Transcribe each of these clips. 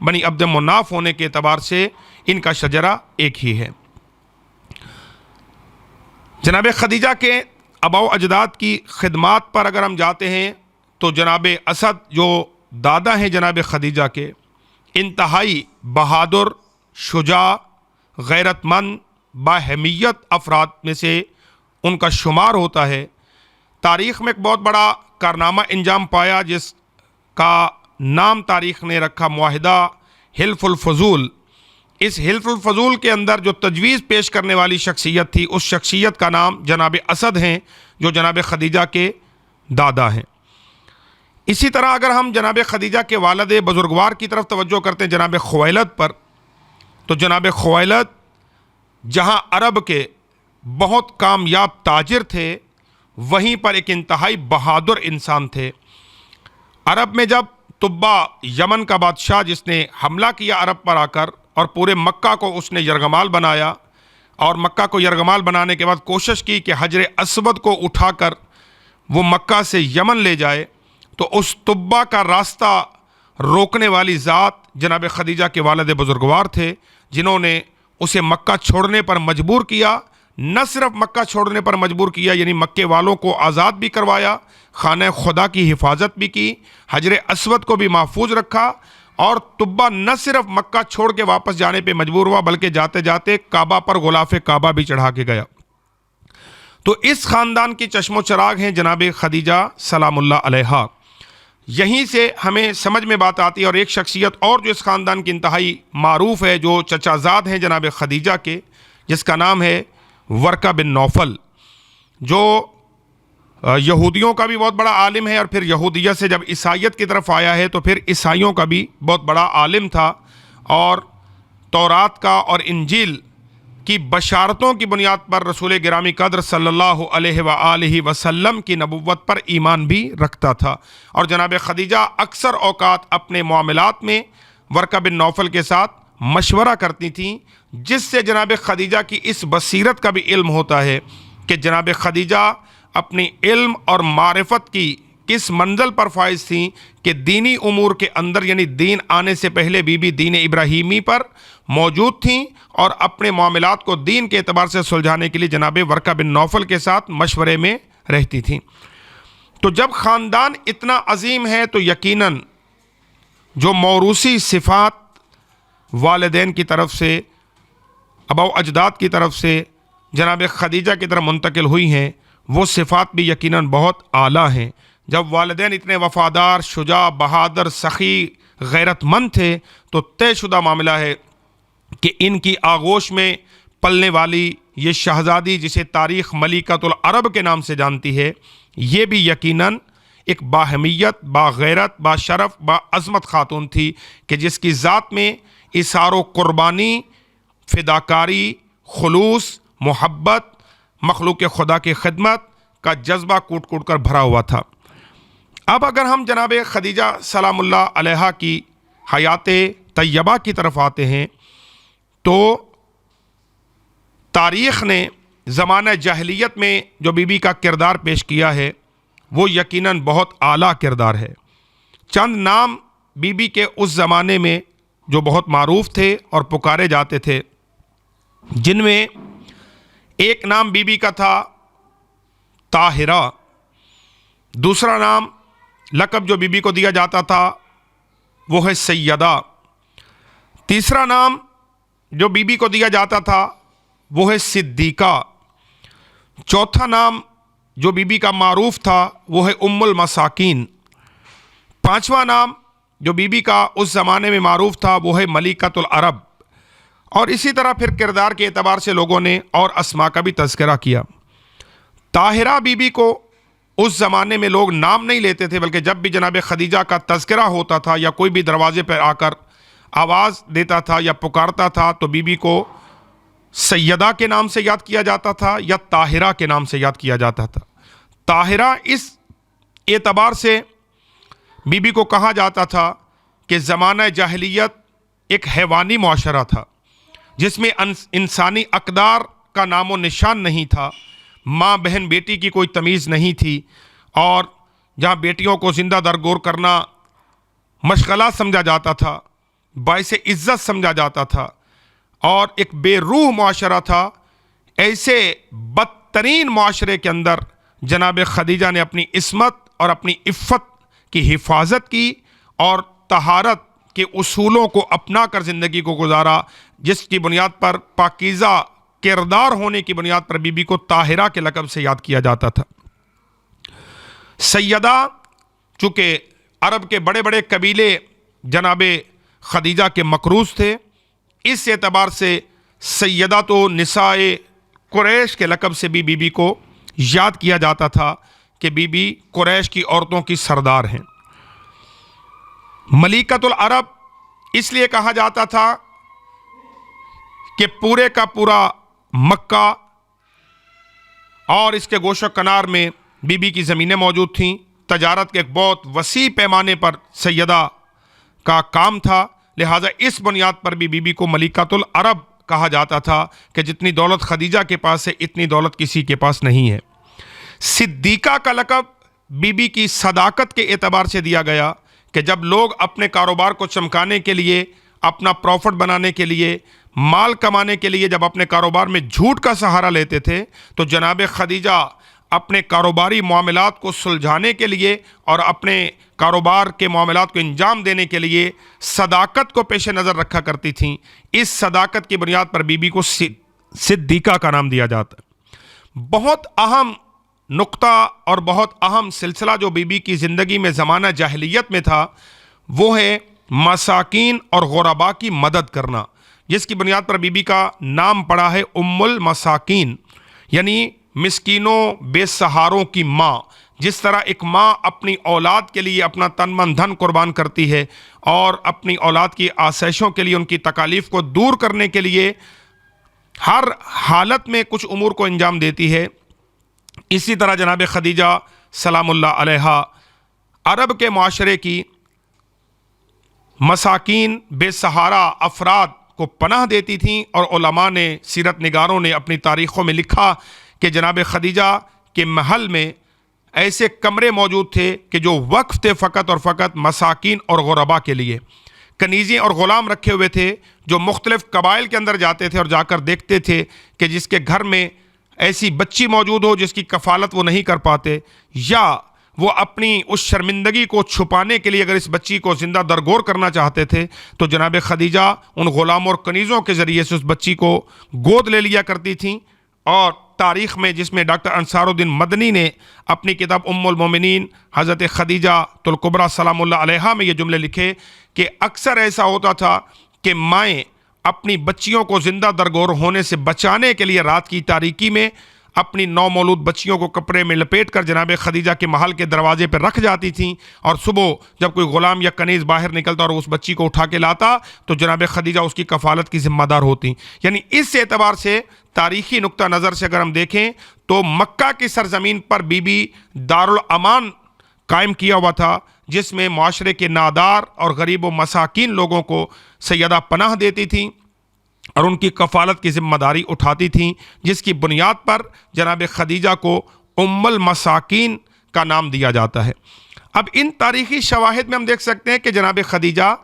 بنی عبد مناف ہونے کے اعتبار سے ان کا شجرہ ایک ہی ہے۔ جناب خدیجہ کے آباء و اجداد کی خدمات پر اگر ہم جاتے ہیں تو جناب اسد جو دادا ہیں جناب خدیجہ کے، انتہائی بہادر، شجاع، غیرت مند، باہمیت افراد میں سے ان کا شمار ہوتا ہے۔ تاریخ میں ایک بہت بڑا کارنامہ انجام پایا جس کا نام تاریخ نے رکھا معاہدہ حلف الفضول۔ اس حلف الفضول کے اندر جو تجویز پیش کرنے والی شخصیت تھی، اس شخصیت کا نام جناب اسد ہیں جو جناب خدیجہ کے دادا ہیں۔ اسی طرح اگر ہم جناب خدیجہ کے والد بزرگوار کی طرف توجہ کرتے ہیں جناب خویلد پر، تو جناب خویلد جہاں عرب کے بہت کامیاب تاجر تھے، وہیں پر ایک انتہائی بہادر انسان تھے۔ عرب میں جب طبا یمن کا بادشاہ جس نے حملہ کیا عرب پر آ کر اور پورے مکہ کو اس نے یرغمال بنایا، اور مکہ کو یرغمال بنانے کے بعد کوشش کی کہ حجر اسود کو اٹھا کر وہ مکہ سے یمن لے جائے، تو اس طبا کا راستہ روکنے والی ذات جناب خدیجہ کے والد بزرگوار تھے، جنہوں نے اسے مکہ چھوڑنے پر مجبور کیا۔ نہ صرف مکہ چھوڑنے پر مجبور کیا، یعنی مکے والوں کو آزاد بھی کروایا، خانہ خدا کی حفاظت بھی کی، حجر اسود کو بھی محفوظ رکھا، اور طبا نہ صرف مکہ چھوڑ کے واپس جانے پہ مجبور ہوا بلکہ جاتے جاتے کعبہ پر غلاف کعبہ بھی چڑھا کے گیا۔ تو اس خاندان کی چشم و چراغ ہیں جناب خدیجہ سلام اللہ علیہا۔ یہیں سے ہمیں سمجھ میں بات آتی ہے۔ اور ایک شخصیت اور جو اس خاندان کی انتہائی معروف ہے، جو چچا زاد ہیں جناب خدیجہ کے، جس کا نام ہے ورقہ بن نوفل، جو یہودیوں کا بھی بہت بڑا عالم ہے، اور پھر یہودیت سے جب عیسائیت کی طرف آیا ہے تو پھر عیسائیوں کا بھی بہت بڑا عالم تھا، اور تورات کا اور انجیل کی بشارتوں کی بنیاد پر رسول گرامی قدر صلی اللہ علیہ وآلہ وسلم کی نبوت پر ایمان بھی رکھتا تھا۔ اور جناب خدیجہ اکثر اوقات اپنے معاملات میں ورقہ بن نوفل کے ساتھ مشورہ کرتی تھیں، جس سے جناب خدیجہ کی اس بصیرت کا بھی علم ہوتا ہے کہ جناب خدیجہ اپنی علم اور معرفت کی کس منزل پر فائز تھیں کہ دینی امور کے اندر، یعنی دین آنے سے پہلے بی دین ابراہیمی پر موجود تھیں، اور اپنے معاملات کو دین کے اعتبار سے سلجھانے کے لیے جناب ورقہ بن نوفل کے ساتھ مشورے میں رہتی تھیں۔ تو جب خاندان اتنا عظیم ہے تو یقیناً جو موروثی صفات والدین کی طرف سے، آباء و اجداد کی طرف سے جناب خدیجہ کی طرف منتقل ہوئی ہیں، وہ صفات بھی یقیناً بہت اعلیٰ ہیں۔ جب والدین اتنے وفادار، شجاع، بہادر، سخی، غیرت مند تھے تو طے شدہ معاملہ ہے کہ ان کی آغوش میں پلنے والی یہ شہزادی، جسے تاریخ ملکۃ العرب کے نام سے جانتی ہے، یہ بھی یقیناً ایک باہمیت، باغیرت، باشرف، باعظمت خاتون تھی کہ جس کی ذات میں اثار و قربانی، فداکاری، خلوص، محبت، مخلوق خدا کی خدمت کا جذبہ کوٹ کوٹ کر بھرا ہوا تھا۔ اب اگر ہم جناب خدیجہ سلام اللہ علیہا کی حیات طیبہ کی طرف آتے ہیں تو تاریخ نے زمانہ جاہلیت میں جو بی بی کا کردار پیش کیا ہے وہ یقیناً بہت اعلیٰ کردار ہے۔ چند نام بی بی کے اس زمانے میں جو بہت معروف تھے اور پکارے جاتے تھے، جن میں ایک نام بی بی کا تھا طاہرہ، دوسرا نام لقب جو بی بی کو دیا جاتا تھا وہ ہے سیدہ، تیسرا نام جو بی بی کو دیا جاتا تھا وہ ہے صدیقہ، چوتھا نام جو بی بی کا معروف تھا وہ ہے ام المساکین، پانچواں نام جو بی بی کا اس زمانے میں معروف تھا وہ ہے ملکۃ العرب۔ اور اسی طرح پھر کردار کے اعتبار سے لوگوں نے اور اسما کا بھی تذکرہ کیا۔ طاہرہ بی بی کو اس زمانے میں لوگ نام نہیں لیتے تھے، بلکہ جب بھی جناب خدیجہ کا تذکرہ ہوتا تھا یا کوئی بھی دروازے پر آ کر آواز دیتا تھا یا پکارتا تھا تو بی بی کو سیدہ کے نام سے یاد کیا جاتا تھا یا طاہرہ کے نام سے یاد کیا جاتا تھا۔ طاہرہ اس اعتبار سے بی بی کو کہا جاتا تھا کہ زمانہ جاہلیت ایک حیوانی معاشرہ تھا جس میں انسانی اقدار کا نام و نشان نہیں تھا، ماں بہن بیٹی کی کوئی تمیز نہیں تھی، اور جہاں بیٹیوں کو زندہ درگور کرنا مشغلہ سمجھا جاتا تھا، باعث عزت سمجھا جاتا تھا اور ایک بے روح معاشرہ تھا، ایسے بدترین معاشرے کے اندر جناب خدیجہ نے اپنی عصمت اور اپنی عفت کی حفاظت کی اور طہارت کے اصولوں کو اپنا کر زندگی کو گزارا، جس کی بنیاد پر پاکیزہ کردار ہونے کی بنیاد پر بی بی کو طاہرہ کے لقب سے یاد کیا جاتا تھا۔ سیدہ، چونکہ عرب کے بڑے بڑے قبیلے جناب خدیجہ کے مقروض تھے، اس اعتبار سے سیدہ تو نساء قریش کے لقب سے بھی بی بی کو یاد کیا جاتا تھا کہ بی بی قریش کی عورتوں کی سردار ہیں۔ ملیکۃ العرب اس لیے کہا جاتا تھا کہ پورے کا پورا مکہ اور اس کے گوش و کنار میں بی بی کی زمینیں موجود تھیں، تجارت کے ایک بہت وسیع پیمانے پر سیدہ کا کام تھا، لہٰذا اس بنیاد پر بھی بی بی کو ملیکۃ العرب کہا جاتا تھا کہ جتنی دولت خدیجہ کے پاس ہے اتنی دولت کسی کے پاس نہیں ہے۔ صدیقہ کا لقب بی بی کی صداقت کے اعتبار سے دیا گیا کہ جب لوگ اپنے کاروبار کو چمکانے کے لیے، اپنا پروفٹ بنانے کے لیے، مال کمانے کے لیے جب اپنے کاروبار میں جھوٹ کا سہارا لیتے تھے تو جناب خدیجہ اپنے کاروباری معاملات کو سلجھانے کے لیے اور اپنے کاروبار کے معاملات کو انجام دینے کے لیے صداقت کو پیش نظر رکھا کرتی تھیں۔ اس صداقت کی بنیاد پر بی بی کو صدیقہ کا نام دیا جاتا ہے۔ بہت اہم نقطہ اور بہت اہم سلسلہ جو بی بی کی زندگی میں زمانہ جاہلیت میں تھا وہ ہے مساکین اور غرباء کی مدد کرنا، جس کی بنیاد پر بی بی کا نام پڑا ہے ام المساکین، یعنی مسکینوں بے سہاروں کی ماں۔ جس طرح ایک ماں اپنی اولاد کے لیے اپنا تن من دھن قربان کرتی ہے اور اپنی اولاد کی آسائشوں کے لیے، ان کی تکالیف کو دور کرنے کے لیے ہر حالت میں کچھ امور کو انجام دیتی ہے، اسی طرح جناب خدیجہ سلام اللہ علیہا عرب کے معاشرے کی مساکین بے سہارا افراد کو پناہ دیتی تھیں، اور علماء نے، سیرت نگاروں نے اپنی تاریخوں میں لکھا کہ جناب خدیجہ کے محل میں ایسے کمرے موجود تھے کہ جو وقف تھے فقط اور فقط مساکین اور غرباء کے لیے۔ کنیزیں اور غلام رکھے ہوئے تھے جو مختلف قبائل کے اندر جاتے تھے اور جا کر دیکھتے تھے کہ جس کے گھر میں ایسی بچی موجود ہو جس کی کفالت وہ نہیں کر پاتے، یا وہ اپنی اس شرمندگی کو چھپانے کے لیے اگر اس بچی کو زندہ درگور کرنا چاہتے تھے تو جناب خدیجہ ان غلاموں اور کنیزوں کے ذریعے سے اس بچی کو گود لے لیا کرتی تھیں۔ اور تاریخ میں، جس میں ڈاکٹر انصار الدین مدنی نے اپنی کتاب ام المومنین حضرت خدیجہ الکبریٰ سلام اللہ علیہا میں یہ جملے لکھے کہ اکثر ایسا ہوتا تھا کہ مائیں اپنی بچیوں کو زندہ درگور ہونے سے بچانے کے لیے رات کی تاریکی میں اپنی نو مولود بچیوں کو کپڑے میں لپیٹ کر جناب خدیجہ کے محل کے دروازے پر رکھ جاتی تھیں، اور صبح جب کوئی غلام یا کنیز باہر نکلتا اور اس بچی کو اٹھا کے لاتا تو جناب خدیجہ اس کی کفالت کی ذمہ دار ہوتی۔ یعنی اس اعتبار سے تاریخی نقطہ نظر سے اگر ہم دیکھیں تو مکہ کی سرزمین پر بی بی دارالامان قائم کیا ہوا تھا، جس میں معاشرے کے نادار اور غریب و مساکین لوگوں کو سیدہ پناہ دیتی تھیں اور ان کی کفالت کی ذمہ داری اٹھاتی تھیں، جس کی بنیاد پر جناب خدیجہ کو ام المساکین کا نام دیا جاتا ہے۔ اب ان تاریخی شواہد میں ہم دیکھ سکتے ہیں کہ جناب خدیجہ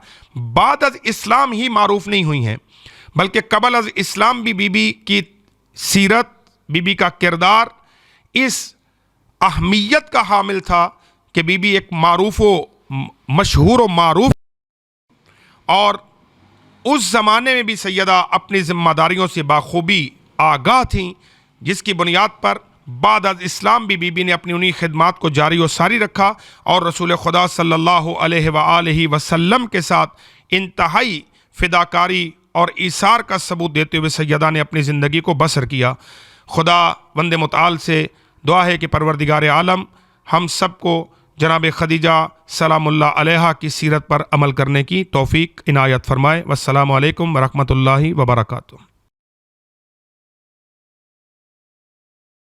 بعد از اسلام ہی معروف نہیں ہوئی ہیں، بلکہ قبل از اسلام بھی بی بی کی سیرت، بی بی کا کردار اس اہمیت کا حامل تھا کہ بی بی ایک معروف و مشہور و معروف، اور اس زمانے میں بھی سیدہ اپنی ذمہ داریوں سے بخوبی آگاہ تھیں، جس کی بنیاد پر بعد از اسلام بھی بی بی نے اپنی انہی خدمات کو جاری و ساری رکھا اور رسول خدا صلی اللہ علیہ وآلہ وسلم کے ساتھ انتہائی فداکاری اور ایثار کا ثبوت دیتے ہوئے سیدہ نے اپنی زندگی کو بسر کیا۔ خدا وند متعال سے دعا ہے کہ پروردگار عالم ہم سب کو جناب خدیجہ سلام اللہ علیہا کی سیرت پر عمل کرنے کی توفیق عنایت فرمائے۔ والسلام علیکم ورحمۃ اللہ وبرکاتہ۔